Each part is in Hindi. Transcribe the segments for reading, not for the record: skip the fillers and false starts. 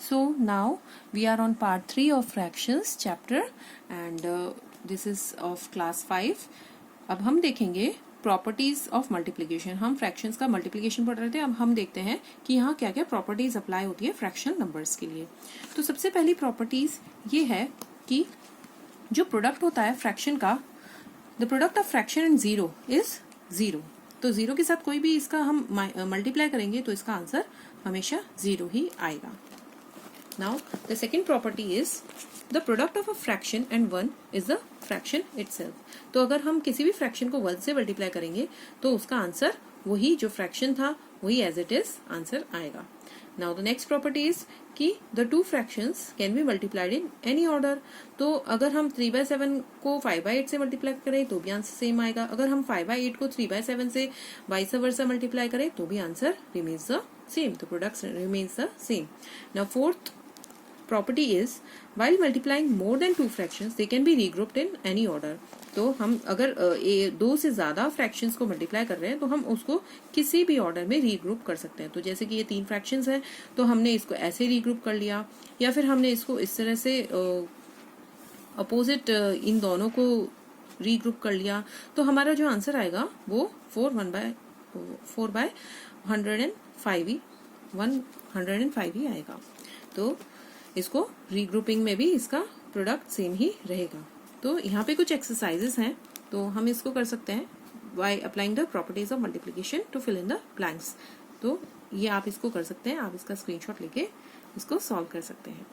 So now we are on part 3 of fractions chapter and this is of class 5. अब हम देखेंगे प्रॉपर्टीज ऑफ मल्टीप्लिकेशन. हम फ्रैक्शंस का मल्टीप्लिकेशन पढ़ रहे थे. अब हम देखते हैं कि यहाँ क्या क्या प्रॉपर्टीज अप्लाई होती है फ्रैक्शनल नंबर्स के लिए. तो सबसे पहली प्रॉपर्टीज ये है कि जो प्रोडक्ट होता है फ्रैक्शन का, the product of fraction and zero is zero. तो जीरो के साथ कोई भी इसका हम मल्टीप्लाई करेंगे तो इसका आंसर हमेशा जीरो ही आएगा. Now the second property is the product of a fraction and 1 is the fraction itself. तो अगर हम किसी भी फ्रैक्शन को 1 से मल्टीप्लाई करेंगे तो उसका आंसर वही जो फ्रैक्शन था वही एज इट इज आंसर आएगा. Now the next property is कि the two fractions can be multiplied in any order. तो अगर हम 3/7 को 5/8 से मल्टीप्लाई करें तो भी आंसर सेम आएगा. अगर हम 5/8 को 3/7 से वाइस वर्सा मल्टीप्लाई करें तो भी आंसर रिमेन्स द सेम. तो product remains the same. Now fourth property is while multiplying more than two fractions they can be regrouped in any order. तो हम अगर दो से ज्यादा फ्रैक्शंस को मल्टीप्लाई कर रहे हैं तो हम उसको किसी भी ऑर्डर में रीग्रुप कर सकते हैं. तो जैसे कि ये 3 फ्रैक्शंस हैं तो हमने इसको ऐसे रीग्रुप कर लिया या फिर हमने इसको इस तरह से अपोजिट इन दोनों को रीग्रुप कर लिया तो हमारा जो आंसर आएगा वो 105 ही आएगा. तो इसको रीग्रुपिंग में भी इसका प्रोडक्ट सेम ही रहेगा. तो यहाँ पे कुछ एक्सरसाइजेस हैं तो हम इसको कर सकते हैं by applying the properties of multiplication to fill in the blanks. तो ये आप इसको कर सकते हैं. आप इसका स्क्रीनशॉट लेके इसको सॉल्व कर सकते हैं.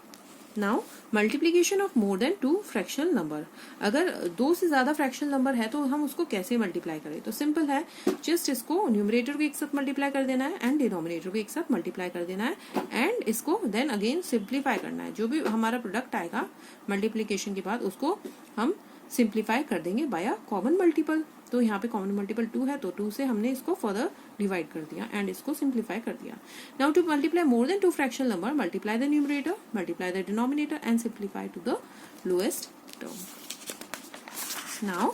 Now multiplication of more than 2 fractional number. अगर 2 से ज्यादा फ्रैक्शनल नंबर है तो हम उसको कैसे मल्टीप्लाई करें. तो सिंपल है, जस्ट इसको न्यूमरेटर को एक साथ मल्टीप्लाई कर देना है एंड डिनोमिनेटर को एक साथ मल्टीप्लाई कर देना है एंड इसको देन अगेन सिंप्लीफाई करना है. जो भी हमारा प्रोडक्ट आएगा मल्टीप्लिकेशन के बाद उसको हम सिंप्लीफाई कर देंगे बाय अ कॉमन मल्टीपल. तो यहाँ पे कॉमन मल्टीपल 2 है तो 2 से हमने इसको फर्दर डिवाइड कर दिया एंड इसको सिंप्लीफाई कर दिया. Now to multiply more than 2 fractional number, multiply the numerator, multiply the denominator and simplify to the lowest term. Now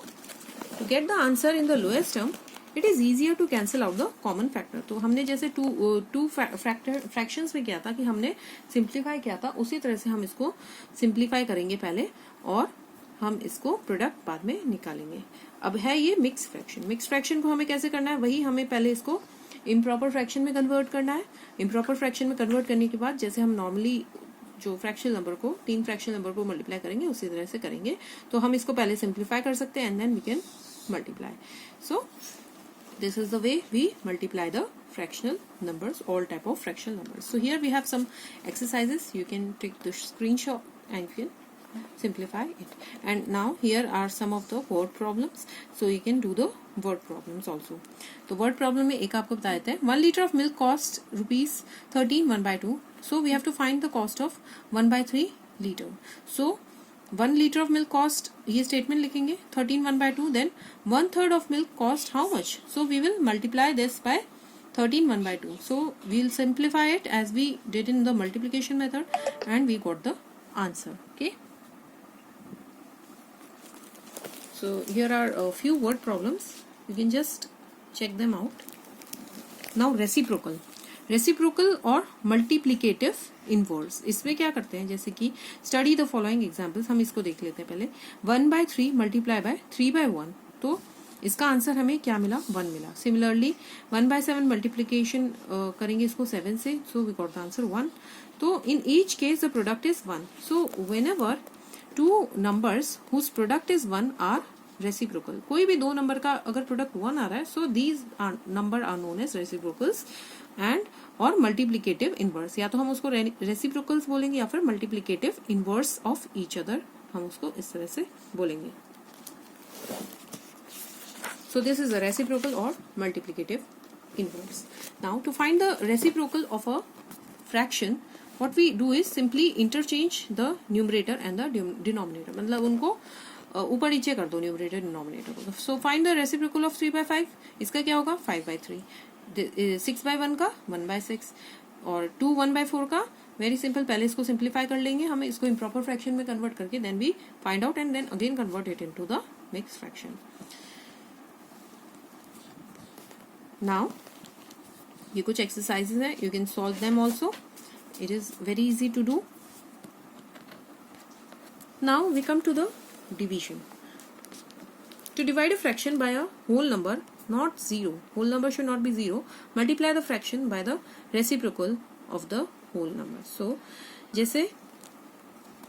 to get the answer in the lowest term it is easier to cancel out the common factor. तो हमने जैसे टू फ्रैक्शंस में किया था कि हमने सिंप्लीफाई किया था, उसी तरह से हम इसको सिंप्लीफाई करेंगे पहले और हम इसको प्रोडक्ट बाद में निकालेंगे. अब है ये मिक्स फ्रैक्शन. मिक्स फ्रैक्शन को हमें कैसे करना है, वही हमें पहले इसको इम्प्रॉपर फ्रैक्शन में कन्वर्ट करना है. इम्प्रॉपर फ्रैक्शन में कन्वर्ट करने के बाद जैसे हम नॉर्मली जो फ्रैक्शनल नंबर को 3 फ्रैक्शनल नंबर को मल्टीप्लाई करेंगे उसी तरह से करेंगे. तो हम इसको पहले सिंप्लीफाई कर सकते हैं and then we can multiply. So this is the way we multiply the fractional numbers, all type of fractional numbers. So here we have some exercises. You can take the screenshot and you can simplify it. And now here are some of the word problems. So you can do the word problems also. तो word problem में एक आपको बता देते हैं. 1 liter of milk cost rupees 13 1/2. So we have to find the cost of 1/3 liter. So 1 liter of milk cost, ये statement लिखेंगे 13 1/2. Then 1/3 of milk cost how much? So we will multiply this by 13 1/2. So we'll simplify it as we did in the multiplication method and we got the answer. Okay. So here are a few word problems. You can just check them out. Now reciprocal. Reciprocal और मल्टीप्लिकेटिव इनवर्स, इसमें क्या करते हैं, जैसे कि स्टडी द फॉलोइंग एग्जांपल्स. हम इसको देख लेते हैं पहले. 1/3 मल्टीप्लाई बाय 3/1. तो इसका आंसर हमें क्या मिला, 1 मिला. सिमिलरली 1/7 मल्टीप्लीकेशन करेंगे इसको 7 से, so we got the answer 1. तो in each case the product is 1. So whenever 2 numbers whose product is 1 are reciprocal. कोई भी 2 नंबर का अगर प्रोडक्ट 1 आ रहा है so these number are known as reciprocals and और मल्टीप्लिकेटिव इनवर्स. या तो हम उसको रेसिप्रोकल्स बोलेंगे या फिर multiplicative inverse of each other, हम उसको इस तरह से बोलेंगे. So this is a reciprocal or multiplicative inverse. Now to find the reciprocal of a fraction, what we do is simply interchange the numerator and the denominator. मतलब उनको ऊपर नीचे कर दो न्यूमरेटर डिनोमिनेटर को. So find the reciprocal of 3/5. इसका क्या होगा 5/3. 6/1 का 1/6 और 2 1/4 का वेरी सिंपल. पहले इसको सिंप्लीफाई कर लेंगे, हमें इसको इम्प्रॉपर फ्रैक्शन में कन्वर्ट करके then we find out and then again convert it into the mix fraction. Now ये कुछ एक्सरसाइजेज है, you can solve them also. it is very easy to do. Now we come to the division. To divide a fraction by a whole number, not zero, whole number should not be zero, multiply the fraction by the reciprocal of the whole number. So जैसे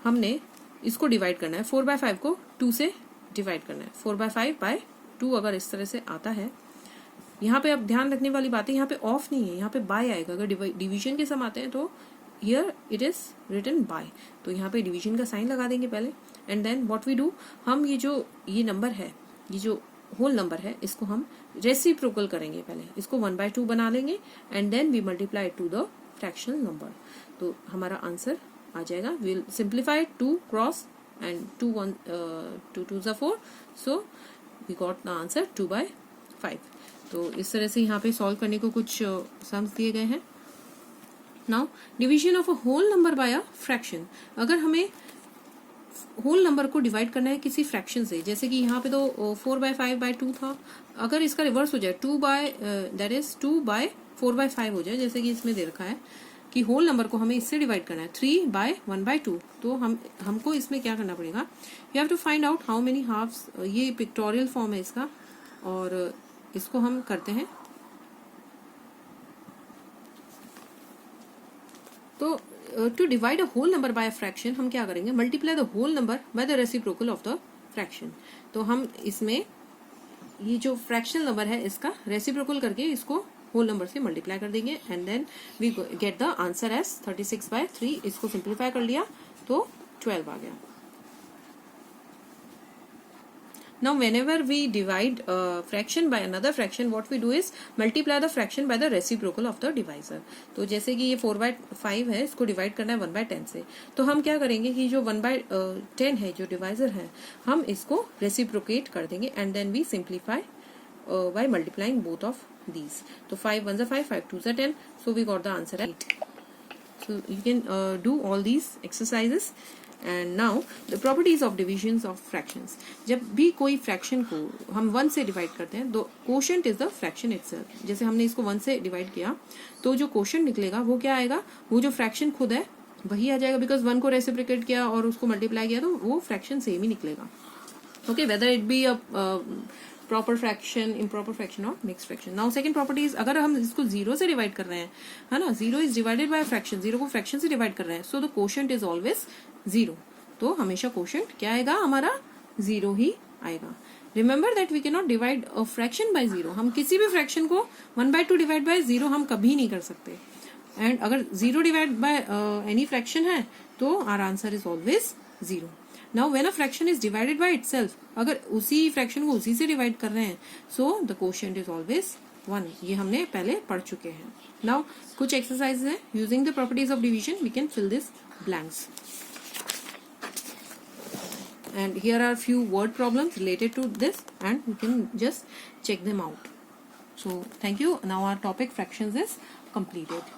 हमने इसको डिवाइड करना है, 4/5 को 2 से डिवाइड करना है, 4/5/2 अगर इस तरह से आता है, यहाँ पे अब ध्यान रखने वाली बात है, यहाँ पे ऑफ नहीं है, यहाँ पे बाय आएगा. अगर डिवीजन के सम आते हैं तो here it is written by, तो यहाँ पे डिवीजन का साइन लगा देंगे पहले. And then what we do, हम ये नंबर है, ये जो होल नंबर है, इसको हम रेसिप्रोकल करेंगे. पहले इसको 1/2 बना लेंगे and then we multiply to the fractional number. तो हमारा आंसर आ जाएगा. Will simplify 2 cross and 2 2s are 4, so we got the answer 2/5. तो इस तरह से यहाँ पे सॉल्व करने को कुछ सम्स दिए गए हैं. Now division of a whole number by a fraction. अगर हमें होल नंबर को डिवाइड करना है किसी फ्रैक्शन से, जैसे कि यहाँ पे तो 4/5/2 था, अगर इसका रिवर्स हो जाए 2/4/5 हो जाए, जैसे कि इसमें दे रखा है कि होल नंबर को हमें इससे डिवाइड करना है 3/1/2, तो हमको इसमें क्या करना पड़ेगा, you have to find out how many halves. ये पिक्टोरियल फॉर्म है इसका, और इसको हम करते हैं. तो to divide a whole number by a fraction हम क्या करेंगे, multiply the whole number by the reciprocal of the fraction. तो हम इसमें ये जो फ्रैक्शनल नंबर है इसका रेसिप्रोकल करके इसको होल नंबर से मल्टीप्लाई कर देंगे and then we get the answer as 36/3. इसको सिंप्लीफाई कर लिया तो 12 आ गया. Now whenever we divide a fraction by another fraction, what we do is multiply the fraction by the reciprocal of the divisor. तो जैसे कि ये 4/5 है, इसको डिवाइड करना है 1/10 से, तो हम क्या करेंगे कि जो 1/10 है जो डिवाइजर है, हम इसको रेसिप्रोकेट कर देंगे and then we simplify by multiplying both of these. तो 5 1s are 5, 5 2s are 10, so we got the answer at 8. So you can do all these exercises. And now the properties of divisions of fractions. जब भी कोई फ्रैक्शन को हम 1 से डिवाइड करते हैं, तो quotient is the fraction itself. जैसे हमने इसको 1 से डिवाइड किया, तो जो कोशेंट निकलेगा वो क्या आएगा, वो जो फ्रैक्शन खुद है वही आ जाएगा, बिकॉज 1 को रेसिप्रोकेट किया और उसको मल्टीप्लाई किया, तो वो फ्रैक्शन सेम ही निकलेगा. Okay, whether it be a proper fraction, improper fraction और mix fraction. Now second properties, अगर हम इसको 0 से डिवाइड कर रहे हैं, है ना, 0 इज डिवाइडेड बाय फ्रैक्शन, 0 को फ्रैक्शन से डिवाइड कर रहे हैं, so the quotient is always 0. तो हमेशा कोशेंट क्या आएगा, हमारा 0 ही आएगा. Remember that we can not divide a fraction by 0. हम किसी भी फ्रैक्शन को 1/2 डिवाइड बाय 0 हम कभी नहीं कर सकते. एंड अगर 0 डिवाइड बाय एनी फ्रैक्शन है तो our answer is always 0. Now when a fraction is divided by itself, अगर उसी फ्रैक्शन को उसी से डिवाइड कर रहे हैं, so the quotient is always 1. ये हमने पहले पढ़ चुके हैं. नाउ कुछ एक्सरसाइज है, using the properties of division we can fill this blanks. And here are few word problems related to this, and you can just check them out. So thank you. Now our topic fractions is completed.